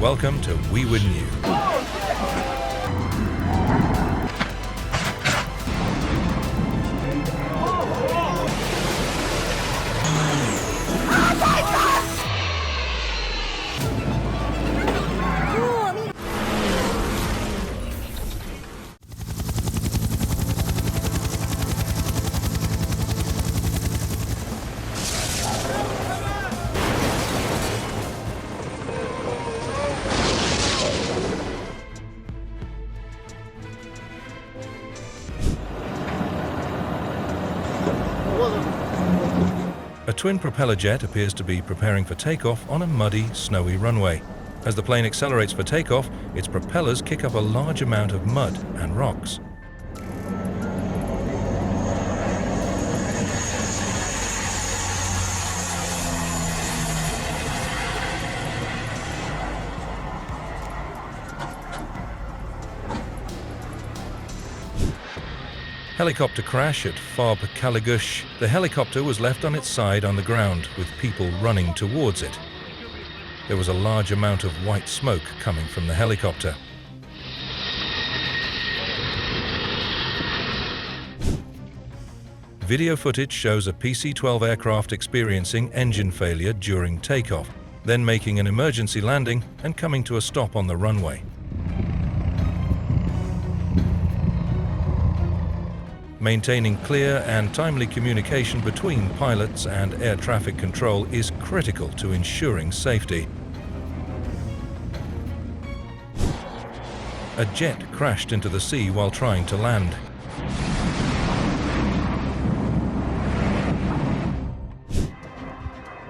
Welcome to WEWIN New. A twin-propeller jet appears to be preparing for takeoff on a muddy, snowy runway. As the plane accelerates for takeoff, its propellers kick up a large amount of mud and rocks. Helicopter crash at FOB Kalagush. The helicopter was left on its side on the ground, with people running towards it. There was a large amount of white smoke coming from the helicopter. Video footage shows a PC-12 aircraft experiencing engine failure during takeoff, then making an emergency landing and coming to a stop on the runway. Maintaining clear and timely communication between pilots and air traffic control is critical to ensuring safety. A jet crashed into the sea while trying to land.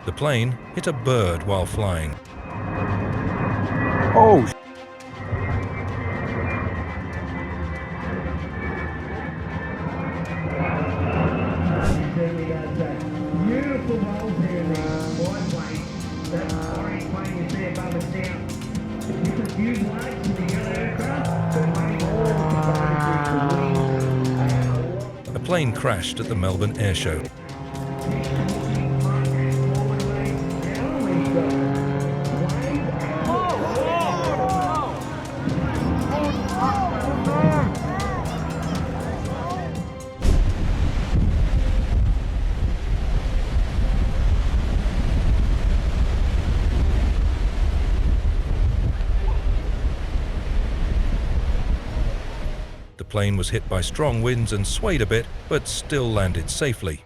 The plane hit a bird while flying. Oh! Beautiful rolls here in the wide plane. That orange plane you see above us now. It's a few lights in the yellow aircraft, but running all the A plane crashed at the Melbourne Air Show. The plane was hit by strong winds and swayed a bit, but still landed safely.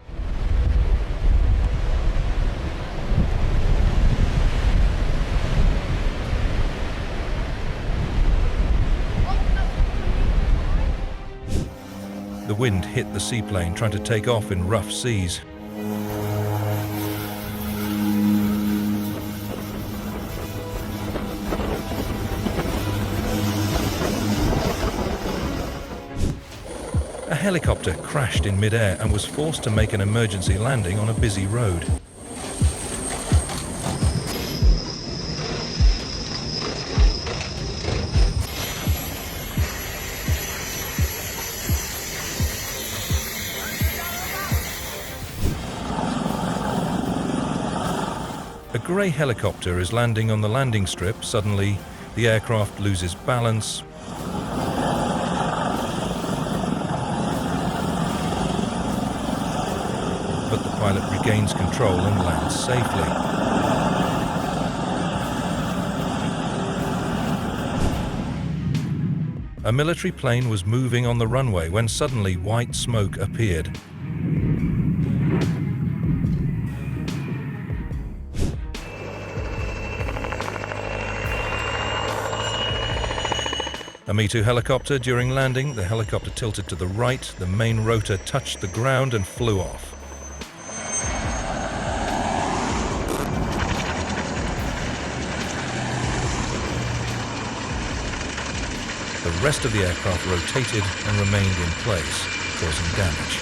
The wind hit the seaplane trying to take off in rough seas. A helicopter crashed in mid-air and was forced to make an emergency landing on a busy road. A grey helicopter is landing on the landing strip. Suddenly, the aircraft loses balance. But the pilot regains control and lands safely. A military plane was moving on the runway when suddenly white smoke appeared. A Me-Too helicopter during landing. The helicopter tilted to the right, the main rotor touched the ground and flew off. The rest of the aircraft rotated and remained in place, causing damage.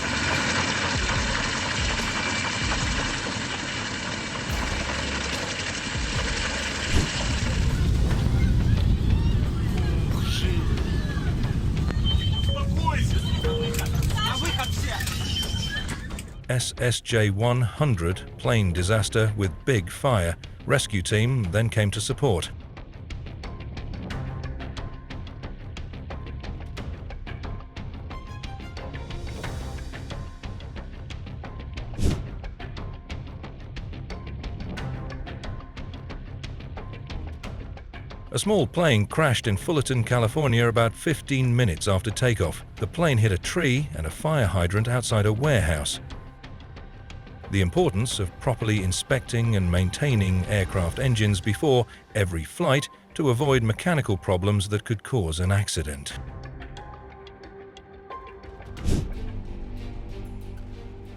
SSJ-100 plane disaster with big fire. Rescue team then came to support. A small plane crashed in Fullerton, California about 15 minutes after takeoff. The plane hit a tree and a fire hydrant outside a warehouse. The importance of properly inspecting and maintaining aircraft engines before every flight to avoid mechanical problems that could cause an accident.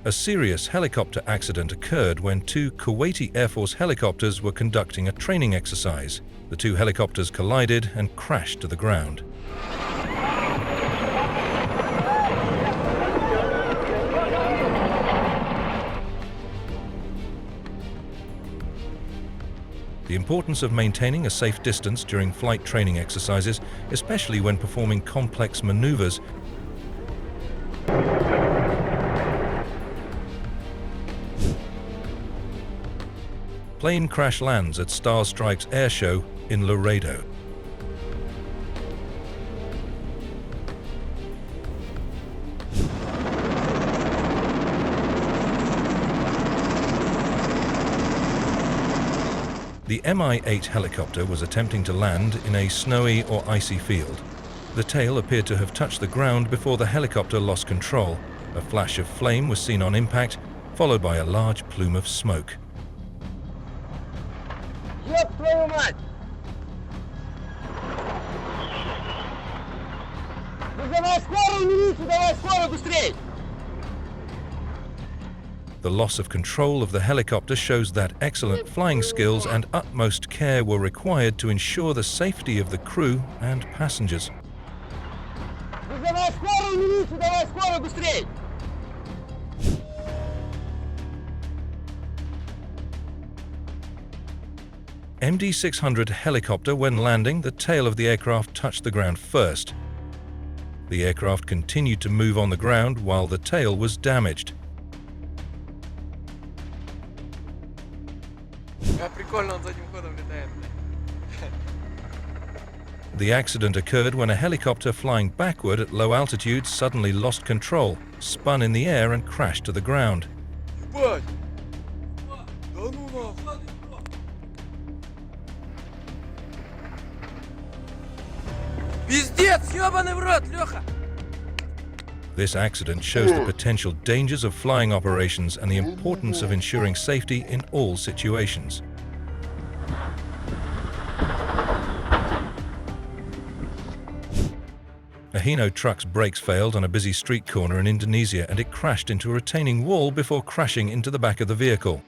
A serious helicopter accident occurred when two Kuwaiti Air Force helicopters were conducting a training exercise. The two helicopters collided and crashed to the ground. The importance of maintaining a safe distance during flight training exercises, especially when performing complex maneuvers. Plane crash lands at Star Strikes Air Show in Laredo. The Mi-8 helicopter was attempting to land in a snowy or icy field. The tail appeared to have touched the ground before the helicopter lost control. A flash of flame was seen on impact, followed by a large plume of smoke. Ёб твою мать! Вызывай скорую, милицию, давай скорую, быстрей! The loss of control of the helicopter shows that excellent flying skills and utmost care were required to ensure the safety of the crew and passengers. Вызывай скорую, милицию, давай скорую, быстрей! MD-600 helicopter, when landing, the tail of the aircraft touched the ground first. The aircraft continued to move on the ground while the tail was damaged. Прикольно, он задним ходом летает. The accident occurred when a helicopter flying backward at low altitude suddenly lost control, spun in the air and crashed to the ground. Ебать! Да ну нахуй! Пиздец, ёбаный в рот, Лёха! This accident shows the potential dangers of flying operations and the importance of ensuring safety in all situations. A Hino truck's brakes failed on a busy street corner in Indonesia and it crashed into a retaining wall before crashing into the back of the vehicle.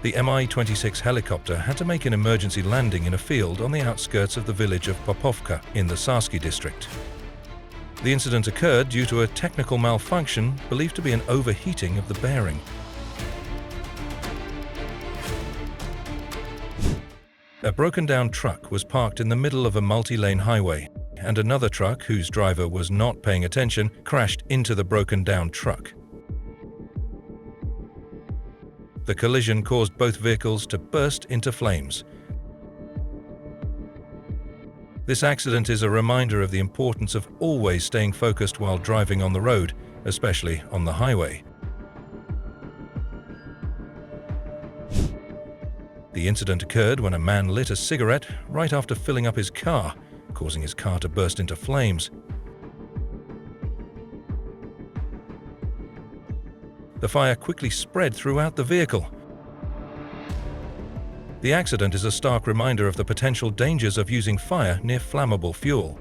The Mi-26 helicopter had to make an emergency landing in a field on the outskirts of the village of Popovka in the Sarski district. The incident occurred due to a technical malfunction believed to be an overheating of the bearing. A broken-down truck was parked in the middle of a multi-lane highway, and another truck, whose driver was not paying attention, crashed into the broken-down truck. The collision caused both vehicles to burst into flames. This accident is a reminder of the importance of always staying focused while driving on the road, especially on the highway. The incident occurred when a man lit a cigarette right after filling up his car, causing his car to burst into flames. The fire quickly spread throughout the vehicle. The accident is a stark reminder of the potential dangers of using fire near flammable fuel.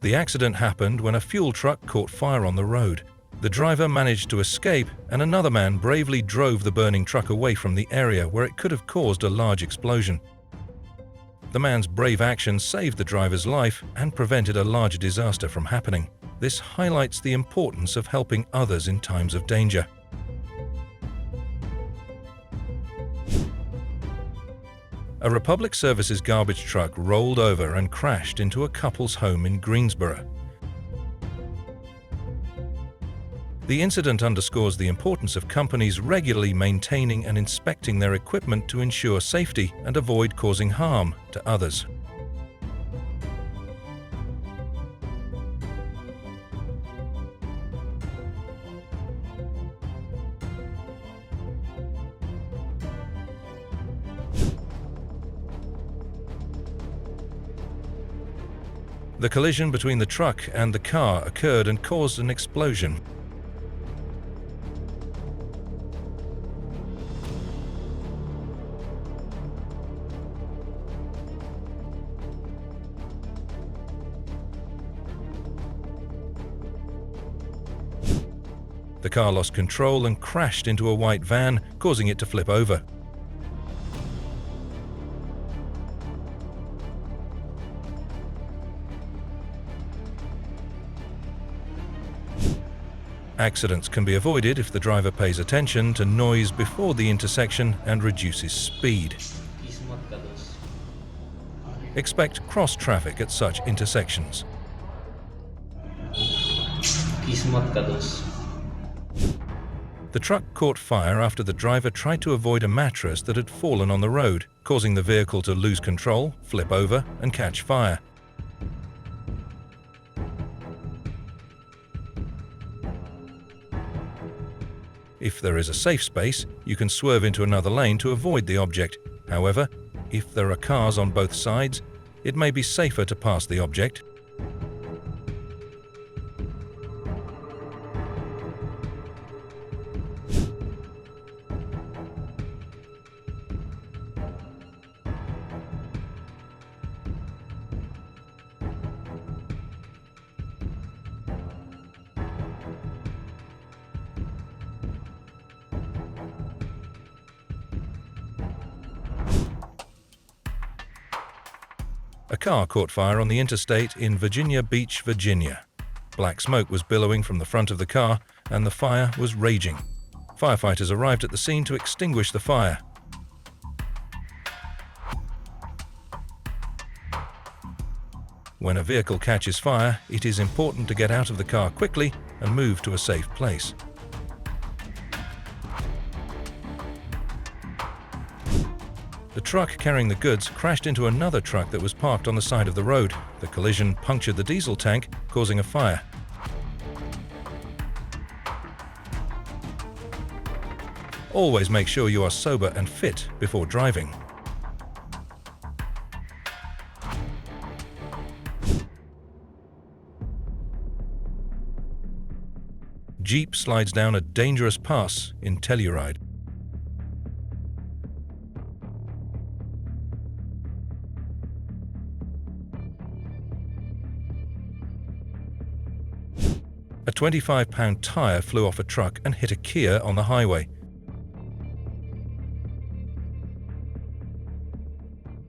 The accident happened when a fuel truck caught fire on the road. The driver managed to escape, and another man bravely drove the burning truck away from the area where it could have caused a large explosion. The man's brave action saved the driver's life and prevented a large disaster from happening. This highlights the importance of helping others in times of danger. A Republic Services garbage truck rolled over and crashed into a couple's home in Greensboro. The incident underscores the importance of companies regularly maintaining and inspecting their equipment to ensure safety and avoid causing harm to others. The collision between the truck and the car occurred and caused an explosion. The car lost control and crashed into a white van, causing it to flip over. Accidents can be avoided if the driver pays attention to noise before the intersection and reduces speed. Expect cross traffic at such intersections. The truck caught fire after the driver tried to avoid a mattress that had fallen on the road, causing the vehicle to lose control, flip over, and catch fire. If there is a safe space, you can swerve into another lane to avoid the object. However, if there are cars on both sides, it may be safer to pass the object. A car caught fire on the interstate in Virginia Beach, Virginia. Black smoke was billowing from the front of the car, and the fire was raging. Firefighters arrived at the scene to extinguish the fire. When a vehicle catches fire, it is important to get out of the car quickly and move to a safe place. The truck carrying the goods crashed into another truck that was parked on the side of the road. The collision punctured the diesel tank, causing a fire. Always make sure you are sober and fit before driving. Jeep slides down a dangerous pass in Telluride. A 25-pound tire flew off a truck and hit a Kia on the highway.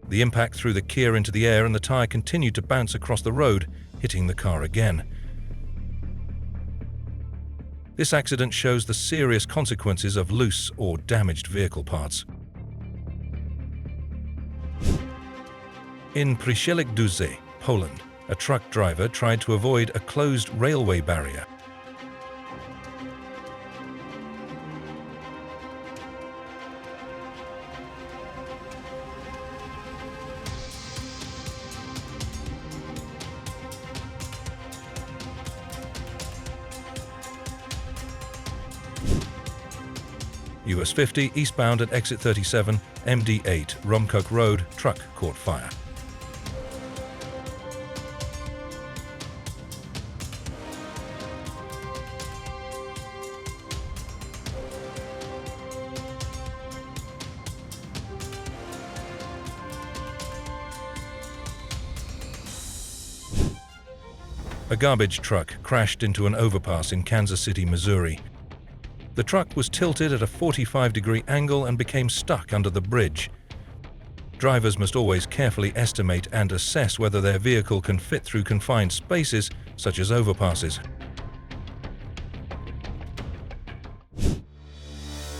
The impact threw the Kia into the air and the tire continued to bounce across the road, hitting the car again. This accident shows the serious consequences of loose or damaged vehicle parts. In Przyszedł, Poland, a truck driver tried to avoid a closed railway barrier. US 50 eastbound at exit 37, MD8, Romcoke Road, truck caught fire. A garbage truck crashed into an overpass in Kansas City, Missouri. The truck was tilted at a 45-degree angle and became stuck under the bridge. Drivers must always carefully estimate and assess whether their vehicle can fit through confined spaces, such as overpasses.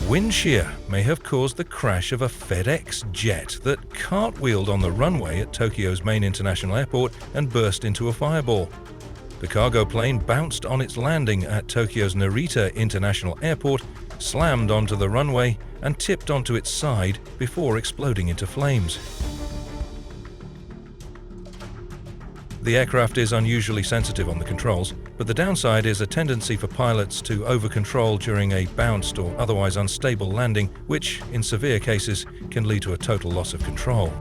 Wind shear may have caused the crash of a FedEx jet that cartwheeled on the runway at Tokyo's main international airport and burst into a fireball. The cargo plane bounced on its landing at Tokyo's Narita International Airport, slammed onto the runway, and tipped onto its side before exploding into flames. The aircraft is unusually sensitive on the controls, but the downside is a tendency for pilots to over-control during a bounced or otherwise unstable landing, which, in severe cases, can lead to a total loss of control.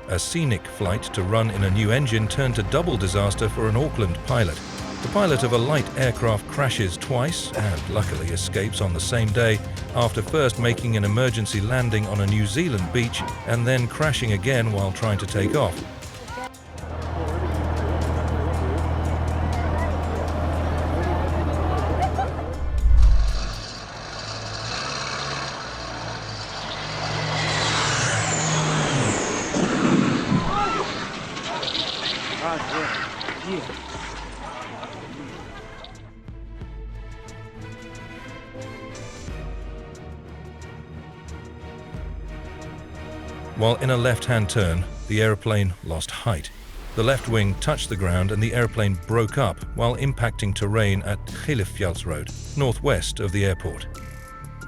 A scenic flight to run in a new engine turned to double disaster for an Auckland pilot. The pilot of a light aircraft crashes twice and luckily escapes on the same day after first making an emergency landing on a New Zealand beach and then crashing again while trying to take off. While in a left-hand turn, the aeroplane lost height. The left wing touched the ground and the aeroplane broke up while impacting terrain at Gillefjallsroad, northwest of the airport.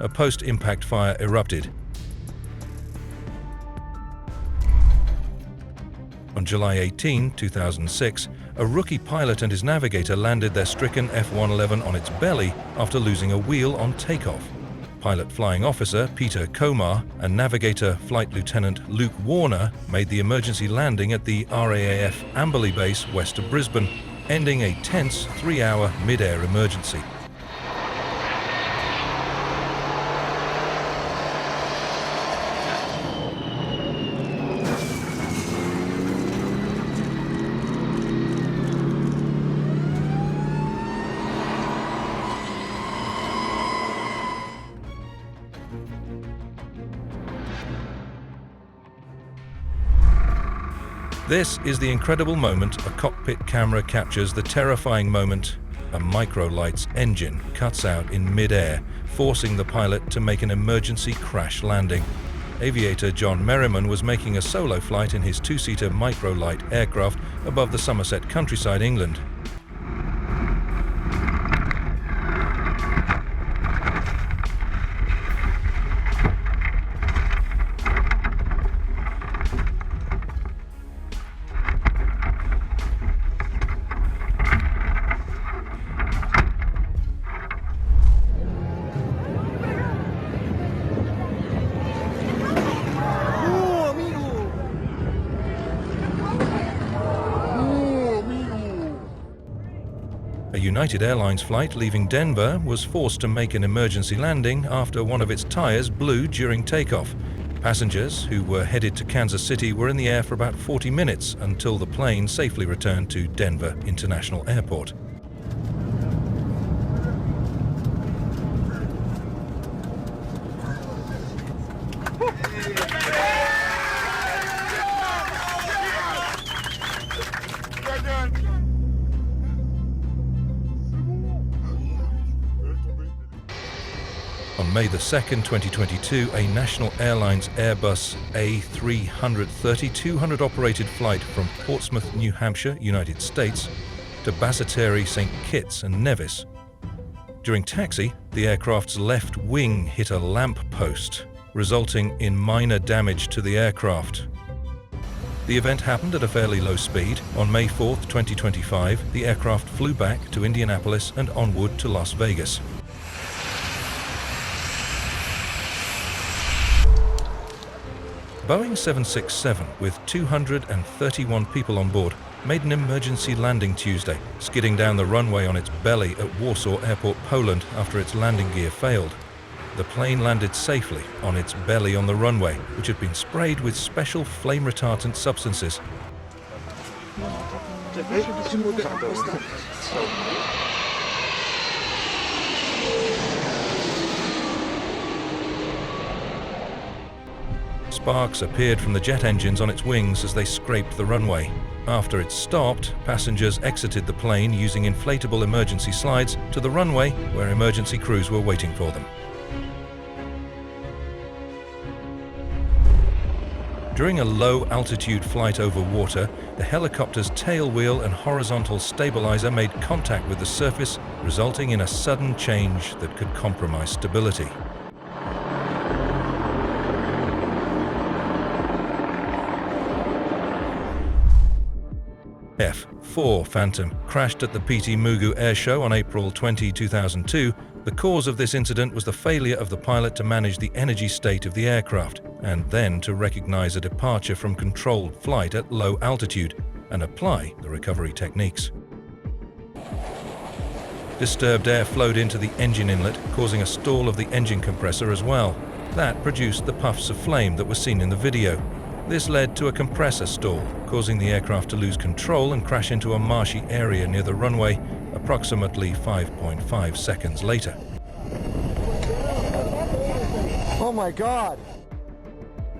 A post-impact fire erupted. On July 18, 2006, a rookie pilot and his navigator landed their stricken F-111 on its belly after losing a wheel on takeoff. Pilot flying officer Peter Komar and navigator Flight Lieutenant Luke Warner made the emergency landing at the RAAF Amberley base west of Brisbane, ending a tense 3-hour mid-air emergency. This is the incredible moment a cockpit camera captures the terrifying moment a microlight's engine cuts out in mid-air, forcing the pilot to make an emergency crash landing. Aviator John Merriman was making a solo flight in his two-seater microlight aircraft above the Somerset countryside, England. A United Airlines flight leaving Denver was forced to make an emergency landing after one of its tires blew during takeoff. Passengers who were headed to Kansas City were in the air for about 40 minutes until the plane safely returned to Denver International Airport. On May 2, 2022, a National Airlines Airbus A330 200-operated flight from Portsmouth, New Hampshire, United States, to Basseterre, St. Kitts and Nevis. During taxi, the aircraft's left wing hit a lamp post, resulting in minor damage to the aircraft. The event happened at a fairly low speed. On May 4, 2025, the aircraft flew back to Indianapolis and onward to Las Vegas. Boeing 767, with 231 people on board, made an emergency landing Tuesday, skidding down the runway on its belly at Warsaw Airport, Poland, after its landing gear failed. The plane landed safely on its belly on the runway, which had been sprayed with special flame-retardant substances. Sparks appeared from the jet engines on its wings as they scraped the runway. After it stopped, passengers exited the plane using inflatable emergency slides to the runway where emergency crews were waiting for them. During a low-altitude flight over water, the helicopter's tail wheel and horizontal stabilizer made contact with the surface, resulting in a sudden change that could compromise stability. F-4 Phantom crashed at the PT Mugu Air Show on April 20, 2002. The cause of this incident was the failure of the pilot to manage the energy state of the aircraft and then to recognize a departure from controlled flight at low altitude and apply the recovery techniques. Disturbed air flowed into the engine inlet, causing a stall of the engine compressor as well. That produced the puffs of flame that were seen in the video. This led to a compressor stall, causing the aircraft to lose control and crash into a marshy area near the runway approximately 5.5 seconds later. Oh my God!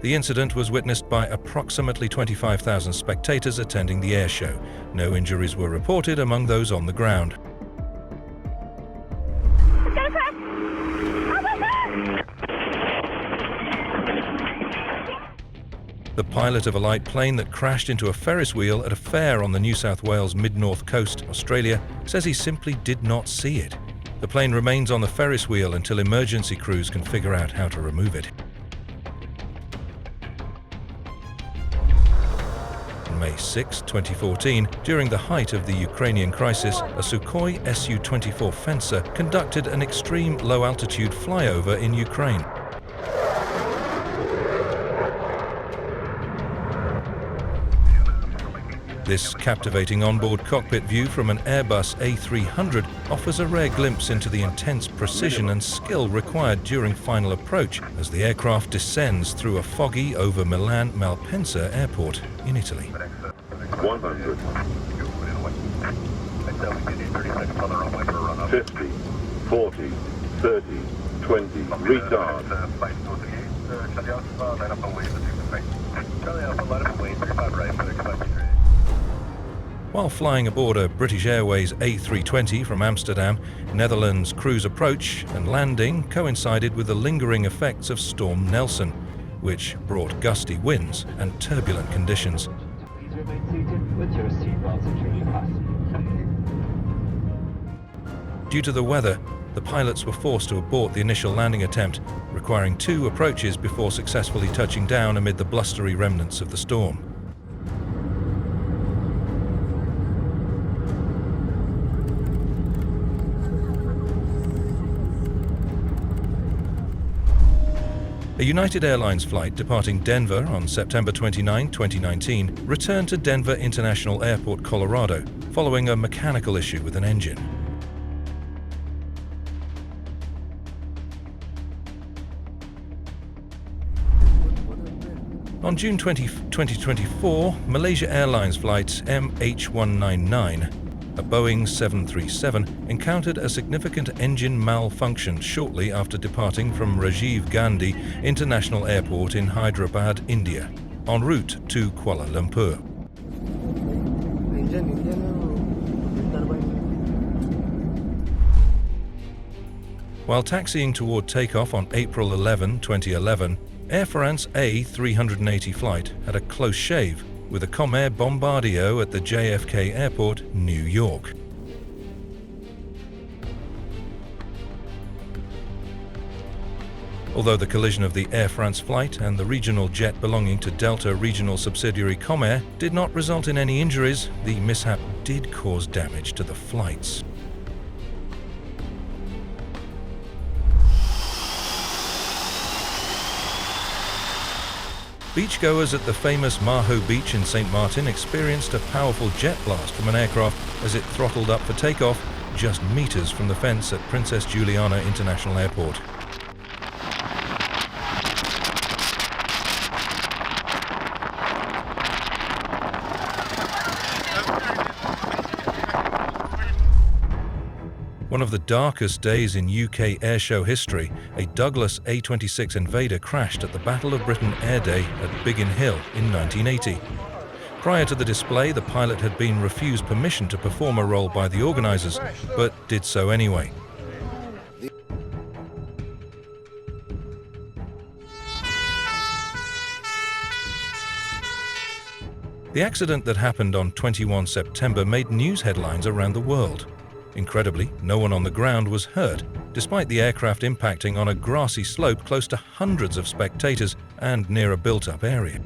The incident was witnessed by approximately 25,000 spectators attending the air show. No injuries were reported among those on the ground. The pilot of a light plane that crashed into a Ferris wheel at a fair on the New South Wales mid-north coast, Australia, says he simply did not see it. The plane remains on the Ferris wheel until emergency crews can figure out how to remove it. On May 6, 2014, during the height of the Ukrainian crisis, a Sukhoi Su-24 Fencer conducted an extreme low-altitude flyover in Ukraine. This captivating onboard cockpit view from an Airbus A300 offers a rare glimpse into the intense precision and skill required during final approach as the aircraft descends through a foggy over Milan Malpensa airport in Italy. 100. 50, 40, 30, 20, retard. While flying aboard a British Airways A320 from Amsterdam, Netherlands' cruise approach and landing coincided with the lingering effects of Storm Nelson, which brought gusty winds and turbulent conditions. Due to the weather, the pilots were forced to abort the initial landing attempt, requiring 2 approaches before successfully touching down amid the blustery remnants of the storm. A United Airlines flight departing Denver on September 29, 2019, returned to Denver International Airport, Colorado, following a mechanical issue with an engine. On June 20, 2024, Malaysia Airlines flight MH199, a Boeing 737, encountered a significant engine malfunction shortly after departing from Rajiv Gandhi International Airport in Hyderabad, India, en route to Kuala Lumpur. While taxiing toward takeoff on April 11, 2011, Air France A380 flight had a close shave with a Comair Bombardier at the JFK Airport, New York. Although the collision of the Air France flight and the regional jet belonging to Delta regional subsidiary Comair did not result in any injuries, the mishap did cause damage to the flights. Beachgoers at the famous Maho Beach in St. Martin experienced a powerful jet blast from an aircraft as it throttled up for takeoff just meters from the fence at Princess Juliana International Airport. One of the darkest days in UK airshow history, a Douglas A-26 Invader crashed at the Battle of Britain Air Day at Biggin Hill in 1980. Prior to the display, the pilot had been refused permission to perform a role by the organizers, but did so anyway. The accident that happened on 21 September made news headlines around the world. Incredibly, no one on the ground was hurt, despite the aircraft impacting on a grassy slope close to hundreds of spectators and near a built-up area.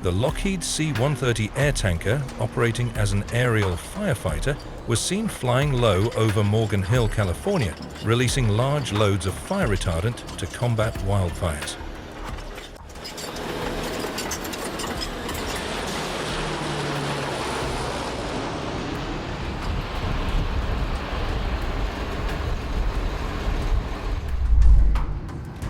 The Lockheed C-130 air tanker, operating as an aerial firefighter, was seen flying low over Morgan Hill, California, releasing large loads of fire retardant to combat wildfires.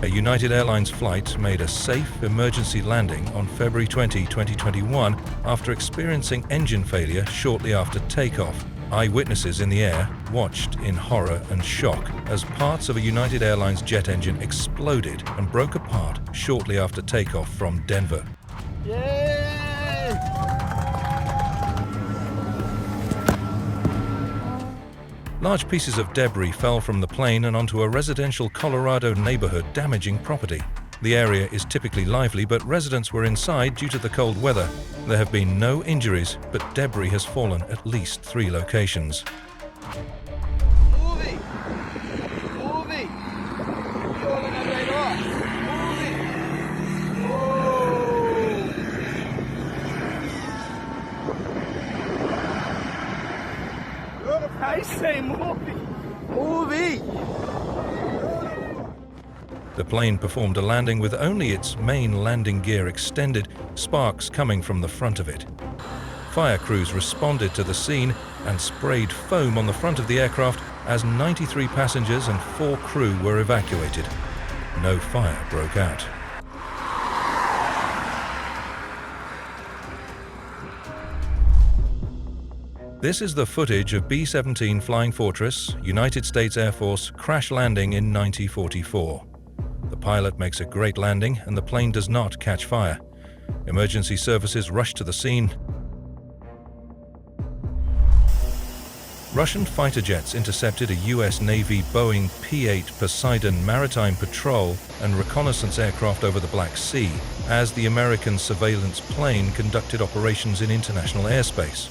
A United Airlines flight made a safe emergency landing on February 20, 2021 after experiencing engine failure shortly after takeoff. Eyewitnesses in the air watched in horror and shock as parts of a United Airlines jet engine exploded and broke apart shortly after takeoff from Denver. Large pieces of debris fell from the plane and onto a residential Colorado neighborhood, damaging property. The area is typically lively, but residents were inside due to the cold weather. There have been no injuries, but debris has fallen at least 3 locations. Moving! Moving! You're gonna right off! Moving! Whoa! I say moving! Moving! The plane performed a landing with only its main landing gear extended, sparks coming from the front of it. Fire crews responded to the scene and sprayed foam on the front of the aircraft as 93 passengers and 4 crew were evacuated. No fire broke out. This is the footage of B-17 Flying Fortress, United States Air Force, crash landing in 1944. The pilot makes a great landing and the plane does not catch fire. Emergency services rush to the scene. Russian fighter jets intercepted a U.S. Navy Boeing P-8 Poseidon maritime patrol and reconnaissance aircraft over the Black Sea as the American surveillance plane conducted operations in international airspace.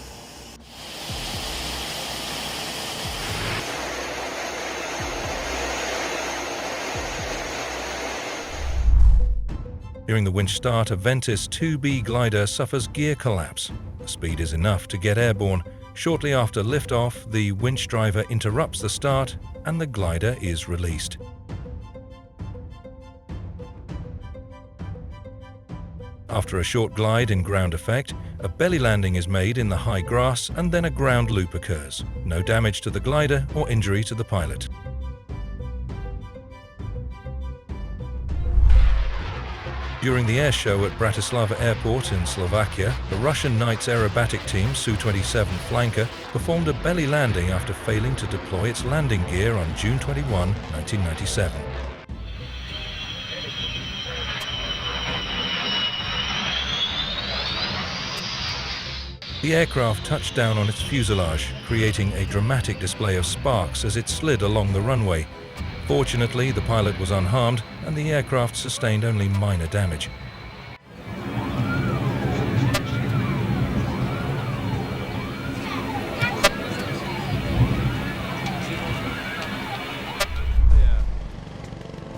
During the winch start, a Ventus 2B glider suffers gear collapse. The speed is enough to get airborne. Shortly after liftoff, the winch driver interrupts the start and the glider is released. After a short glide in ground effect, a belly landing is made in the high grass and then a ground loop occurs. No damage to the glider or injury to the pilot. During the air show at Bratislava Airport in Slovakia, the Russian Knights aerobatic team Su-27 Flanker performed a belly landing after failing to deploy its landing gear on June 21, 1997. The aircraft touched down on its fuselage, creating a dramatic display of sparks as it slid along the runway. Fortunately, the pilot was unharmed and the aircraft sustained only minor damage.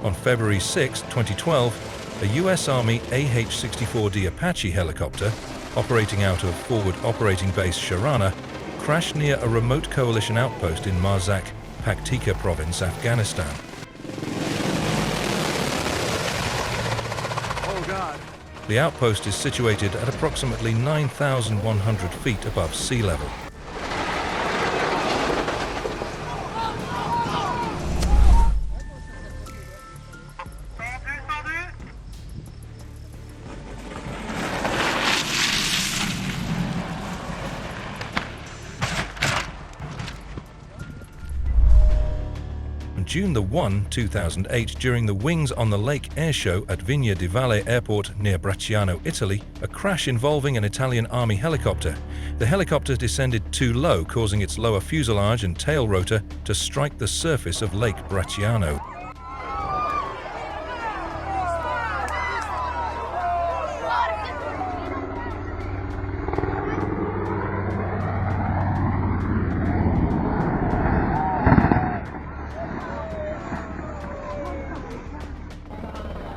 On February 6, 2012, a U.S. Army AH-64D Apache helicopter, operating out of Forward Operating Base Sharana, crashed near a remote coalition outpost in Marzak, Paktika Province, Afghanistan. Oh God. The outpost is situated at approximately 9,100 feet above sea level. On June 1, 2008, during the Wings on the Lake air show at Vigna di Valle Airport near Bracciano, Italy, a crash involving an Italian Army helicopter. The helicopter descended too low, causing its lower fuselage and tail rotor to strike the surface of Lake Bracciano.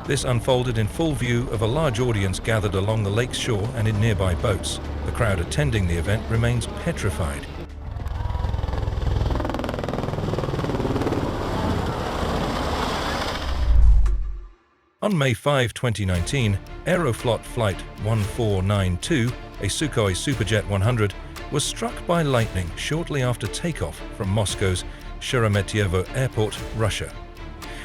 This unfolded in full view of a large audience gathered along the lake's shore and in nearby boats. The crowd attending the event remains petrified. On May 5, 2019, Aeroflot Flight 1492, a Sukhoi Superjet 100, was struck by lightning shortly after takeoff from Moscow's Sheremetyevo Airport, Russia.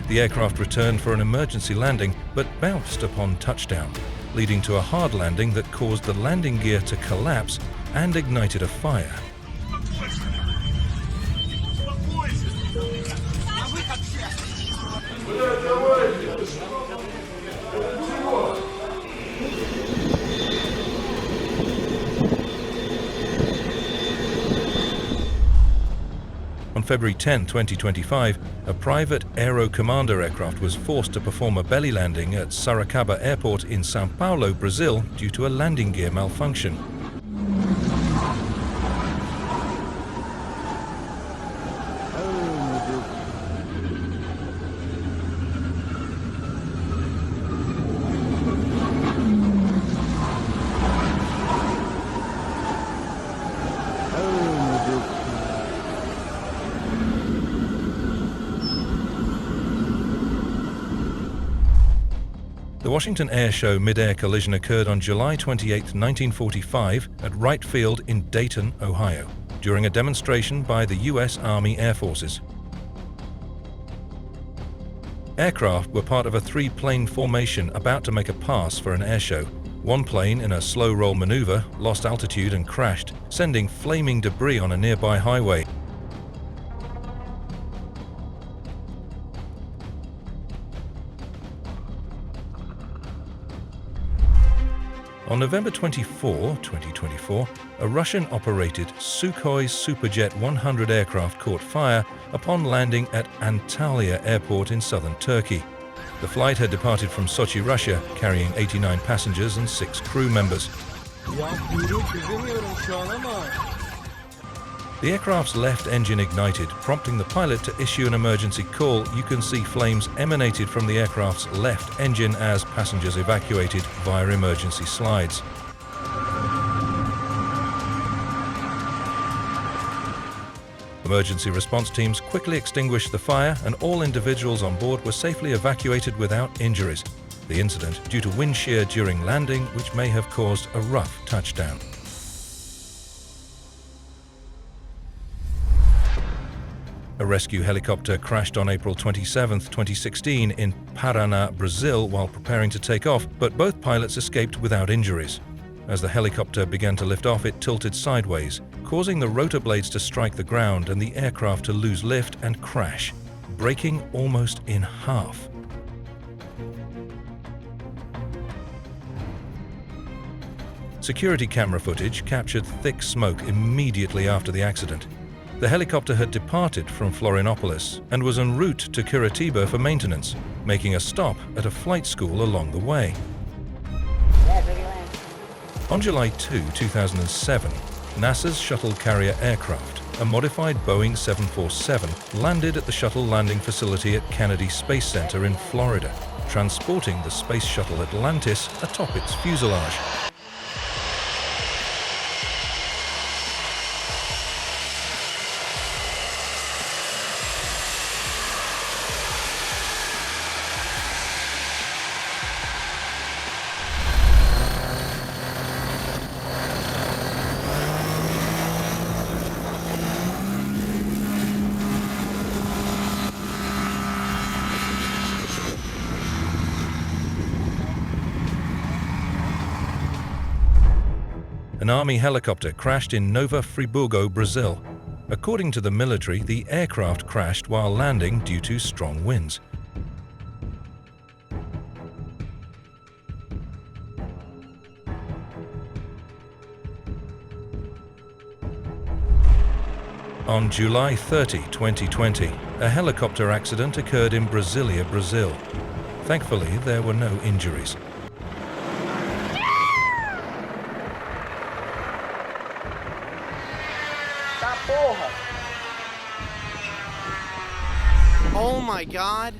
The aircraft returned for an emergency landing but bounced upon touchdown, leading to a hard landing that caused the landing gear to collapse and ignited a fire. On February 10, 2025, a private Aero Commander aircraft was forced to perform a belly landing at Sorocaba Airport in São Paulo, Brazil, due to a landing gear malfunction. The Washington Air Show mid-air collision occurred on July 28, 1945 at Wright Field in Dayton, Ohio, during a demonstration by the U.S. Army Air Forces. Aircraft were part of a three-plane formation about to make a pass for an air show. One plane, in a slow roll maneuver, lost altitude and crashed, sending flaming debris on a nearby highway. On November 24, 2024, a Russian-operated Sukhoi Superjet 100 aircraft caught fire upon landing at Antalya Airport in southern Turkey. The flight had departed from Sochi, Russia, carrying 89 passengers and 6 crew members. The aircraft's left engine ignited, prompting the pilot to issue an emergency call. You can see flames emanated from the aircraft's left engine as passengers evacuated via emergency slides. Emergency response teams quickly extinguished the fire and all individuals on board were safely evacuated without injuries. The incident due to wind shear during landing, which may have caused a rough touchdown. A rescue helicopter crashed on April 27, 2016 in Paraná, Brazil while preparing to take off, but both pilots escaped without injuries. As the helicopter began to lift off, it tilted sideways, causing the rotor blades to strike the ground and the aircraft to lose lift and crash, breaking almost in half. Security camera footage captured thick smoke immediately after the accident. The helicopter had departed from Florianopolis and was en route to Curitiba for maintenance, making a stop at a flight school along the way. On July 2, 2007, NASA's shuttle carrier aircraft, a modified Boeing 747 landed at the shuttle landing facility at Kennedy Space Center in Florida, transporting the Space Shuttle Atlantis atop its fuselage. An Army helicopter crashed in Nova Friburgo, Brazil. According to the military, the aircraft crashed while landing due to strong winds. On July 30, 2020, a helicopter accident occurred in Brasilia, Brazil. Thankfully, there were no injuries. Oh my God.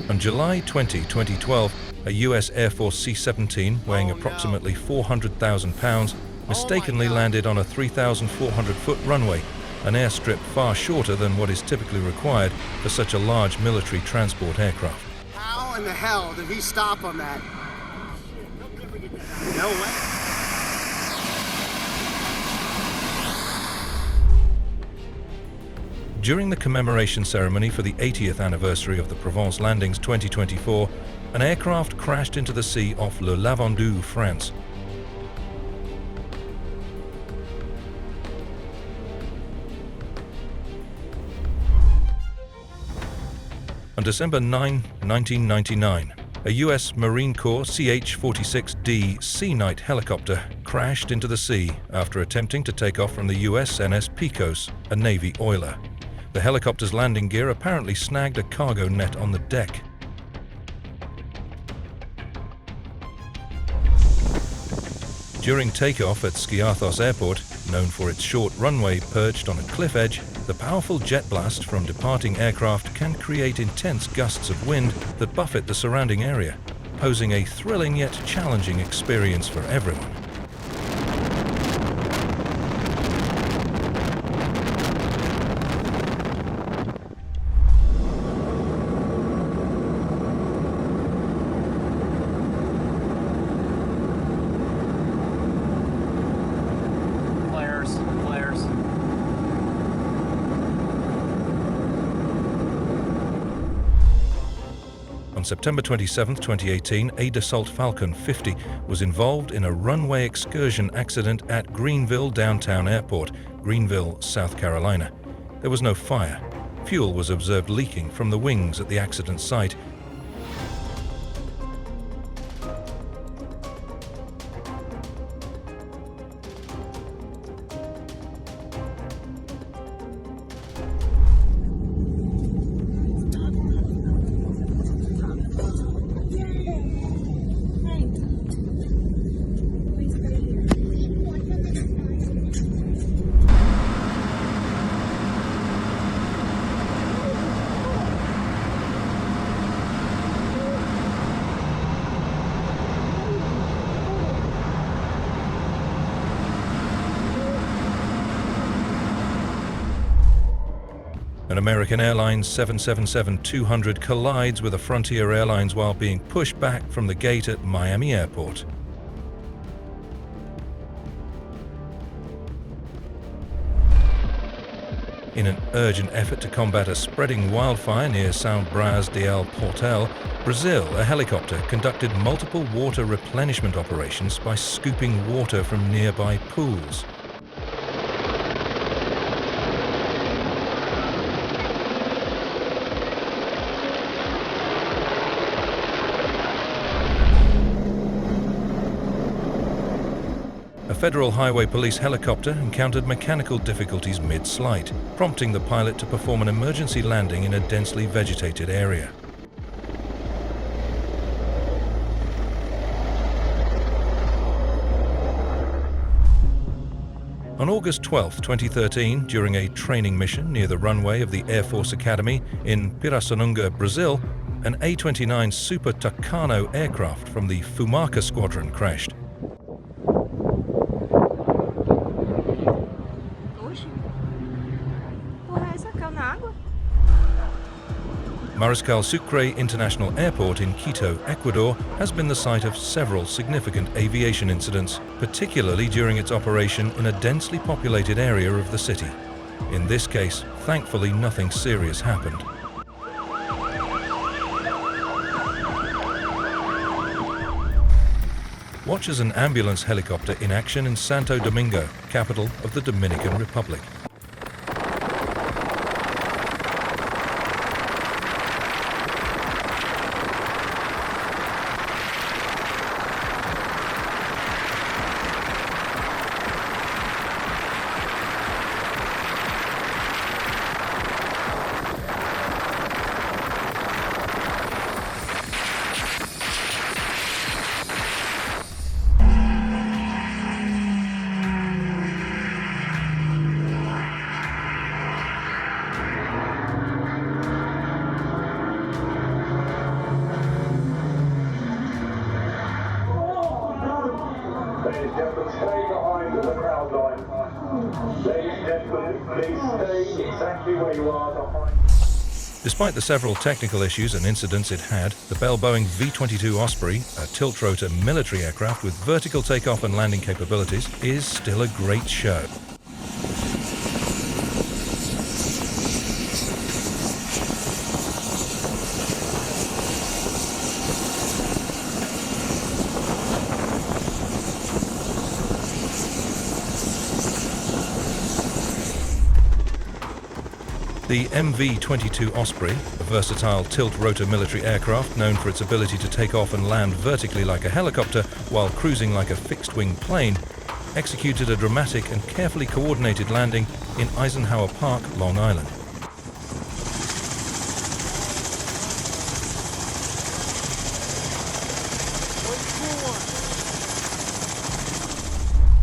On July 20, 2012, a US Air Force C-17 weighing approximately 400,000 pounds mistakenly landed on a 3,400-foot runway, an airstrip far shorter than what is typically required for such a large military transport aircraft. How in the hell did he stop on that? No way. During the commemoration ceremony for the 80th anniversary of the Provence landings 2024, an aircraft crashed into the sea off Le Lavandou, France. On December 9, 1999, a US Marine Corps CH-46D Sea Knight helicopter crashed into the sea after attempting to take off from the USNS Pecos, a Navy oiler. The helicopter's landing gear apparently snagged a cargo net on the deck. During takeoff at Skiathos Airport, known for its short runway perched on a cliff edge, the powerful jet blast from departing aircraft can create intense gusts of wind that buffet the surrounding area, posing a thrilling yet challenging experience for everyone. On September 27, 2018, a Dassault Falcon 50 was involved in a runway excursion accident at Greenville Downtown Airport, Greenville, South Carolina. There was no fire. Fuel was observed leaking from the wings at the accident site. An American Airlines 777-200 collides with a Frontier Airlines while being pushed back from the gate at Miami Airport. In an urgent effort to combat a spreading wildfire near Saint-Braz d'El Portel, Brazil, a helicopter conducted multiple water replenishment operations by scooping water from nearby pools. A Federal Highway Police helicopter encountered mechanical difficulties mid-flight, prompting the pilot to perform an emergency landing in a densely vegetated area. On August 12, 2013, during a training mission near the runway of the Air Force Academy in Pirassununga, Brazil, an A-29 Super Tucano aircraft from the Fumaca Squadron crashed. Oxe, porra é essa? Caiu na água? Mariscal Sucre International Airport in Quito, Ecuador, has been the site of several significant aviation incidents, particularly during its operation in a densely populated area of the city. In this case, thankfully nothing serious happened. Watch as an ambulance helicopter in action in Santo Domingo, capital of the Dominican Republic. Ladies and gentlemen, stay behind the crowd line. Ladies and gentlemen, please stay exactly where you are behind. Despite the several technical issues and incidents it had, the Bell-Boeing V-22 Osprey, a tilt-rotor military aircraft with vertical takeoff and landing capabilities, is still a great show. The MV-22 Osprey, a versatile tilt-rotor military aircraft known for its ability to take off and land vertically like a helicopter while cruising like a fixed-wing plane, executed a dramatic and carefully coordinated landing in Eisenhower Park, Long Island.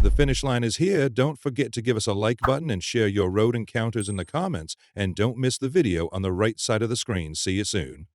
The finish line is here. Don't forget to give us a like button and share your road encounters in the comments. And don't miss the video on the right side of the screen. See you soon.